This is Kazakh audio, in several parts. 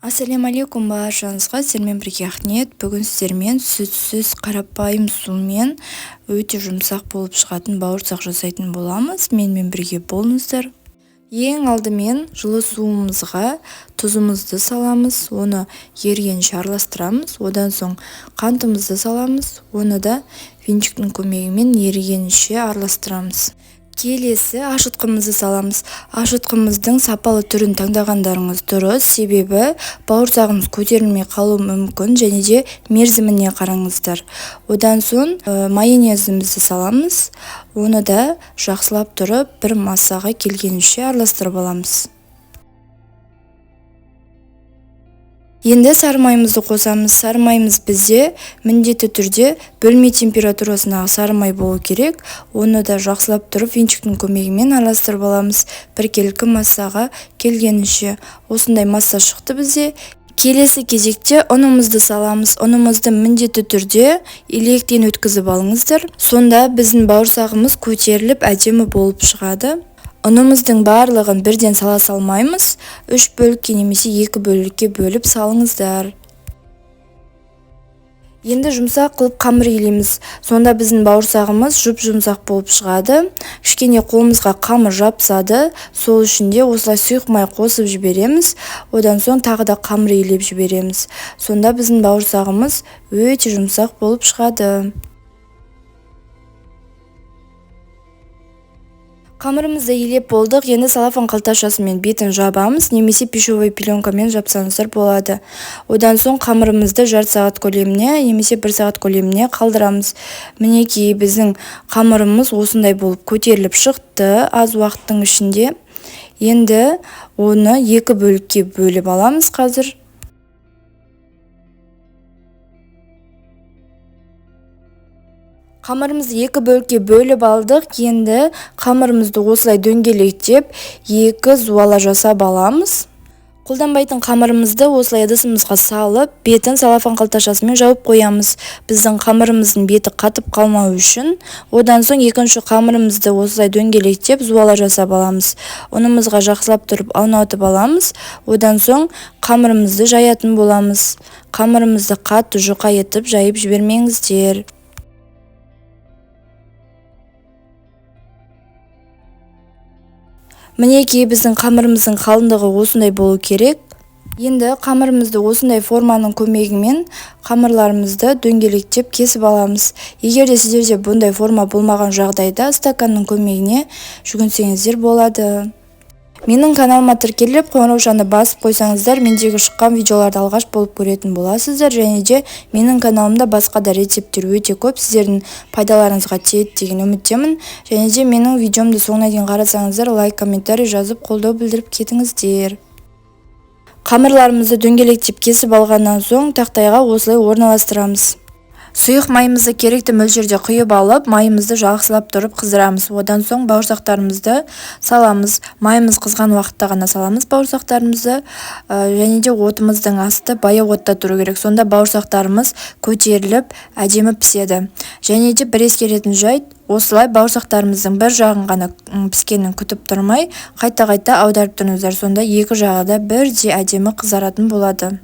Ассаляму алейкум баршаңызға, сіздермен бірге Ақниет. Бүгін сіздермен сүтсіз қарапайым сумен өте жұмсақ болып шығатын бауырсақ жасайтын боламыз. Менімен бірге болыңыздар. Ең алдымен жылы суымызға тұзымызды саламыз, оны ерігенше араластырамыз. Одан соң қантымызды саламыз, оны да венчиктің көмегімен ерігенше араластырамыз. Келесі ашытқымызды саламыз. Ашытқымыздың сапалы түрін таңдағандарыңыз дұрыс, себебі бауырсағымыз көтерілмей қалуы мүмкін, және де мерзіміне қараңыздар. Одан соң майонезімізді саламыз. Оны да жақсылап тұрып бір массаға келгенше араластырып аламыз. Енді сары майымызды қосамыз. Сары майымыз бізде міндетті түрде бөлме температурасындағы сары май болу керек. Оны да жақсылап тұрып венчиктің көмегімен араластырып аламыз. Біркелкі массаға келгенше. Осындай масса шықты бізде. Келесі кезекте ұнымызды саламыз. Ұнымызды міндетті түрде илектен өткізіп алыңыздар. Сонда біздің бауырсағымыз көтеріліп әдемі болып шығады. Ұнымыздың барлығын бірден сала салмаймыз. 3 бөлікке немесе 2 бөлікке бөліп салыңыздар. Енді жұмсақ қылып қамыр илейміз. Сонда біздің бауырсағымыз жұп-жұмсақ болып шығады. Кішкене қолымызға қамыр жапсады. Сол үшін де осылай сұйық май қосып жібереміз. Одан соң тағы да қамыр илеп жібереміз. Сонда біздің бауырсағымыз өте жұмсақ болып шығады. Қамырымызды илеп болдық. Енді салафан қалташасымен бетін жабамыз, немесе пищевой пленкамен жапсаңыздар болады. Одан соң қамырымызды жарты сағат көлеміне, немесе 1 сағат көлеміне қалдырамыз. Мінекей біздің қамырымыз осындай болып көтеріліп шықты аз уақыттың ішінде. Енді оны 2 бөлікке бөліп аламыз қазір. Қамырымызды 2 бөлікке бөліп алдық. Енді қамырымызды осылай дөңгелектеп 2 зуала жасап аламыз. Қолданбайтын қамырымызды осылай ыдысымызға салып, бетін салафан қалташасымен жауып қоямыз. Біздің қамырымыздың беті қатып қалмау үшін. Одан соң екінші қамырымызды осылай дөңгелектеп зуала жасап аламыз. Ұнымызға жақсылап тұрып аунатып аламыз. Одан соң қамырымызды жаятын боламыз. Қамырымызды қатты жұқа етіп жайып жібермеңіздер. Мінекей біздің қамырымыздың қалыңдығы осындай болу керек. Енді қамырымызды осындай форманың көмегімен қамырларымызды дөңгелектеп кесіп аламыз. Егер де сіздерде бұндай форма болмаған жағдайда стаканның көмегіне жүгінсеңіздер болады. Менің каналыма тіркеліп, қоңыраушаны басып қойсаңыздар, мендегі шыққан видеоларды алғаш болып көретін боласыздар. Және де менің каналымда басқа да рецептер өте көп, сіздердің пайдаларыңызға тиеді деген үміттемін. Және де менің видеомды соңына дейін қарасаңыздар, лайк, комментарий жазып қолдау білдіріп кетіңіздер. Қамырларымызды дөңгелектеп кесіп алғаннан соң тақтайға осылай орналастырамыз. Сұйық майымызды керекті мөлшерде құйып алып, майымызды жақсылап тұрып қыздырамыз. Одан соң бауырсақтарымызды саламыз. Майымыз қызған уақытта ғана саламыз бауырсақтарымызды. Және де отымыздың асты баяу отта тұру керек. Сонда бауырсақтарымыз көтеріліп, әдемі піседі. Және де бір ескеретін жайт, осылай бауырсақтарымыздың бір жағын ғана піскенін күтіп тұрмай, қайта-қайта аударып тұрыңыздар. Сонда екі жағы да бірдей әдемі қызаратын болады.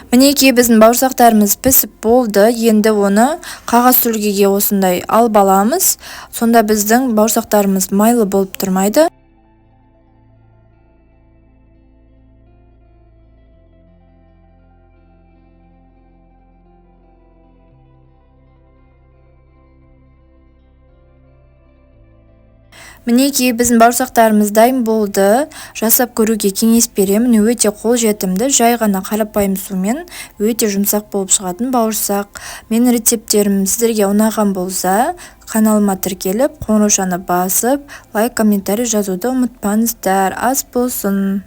Мінекей біздің бауырсақтарымыз пісіп болды. Енді оны қағаз сүлгіге осындай алып аламыз. Сонда біздің бауырсақтарымыз майлы болып тұрмайды. Мінекей біздің бауырсақтарымыз дайын болды. Жасап көруге кеңес беремін. Өте қолжетімді, жай ғана қарапайым сумен өте жұмсақ болып шығатын бауырсақ. Менің рецептерім сіздерге ұнаған болса, каналыма тіркеліп, қоңыраушаны басып, лайк, комментарий жазуды ұмытпаңыздар. Ас болсын.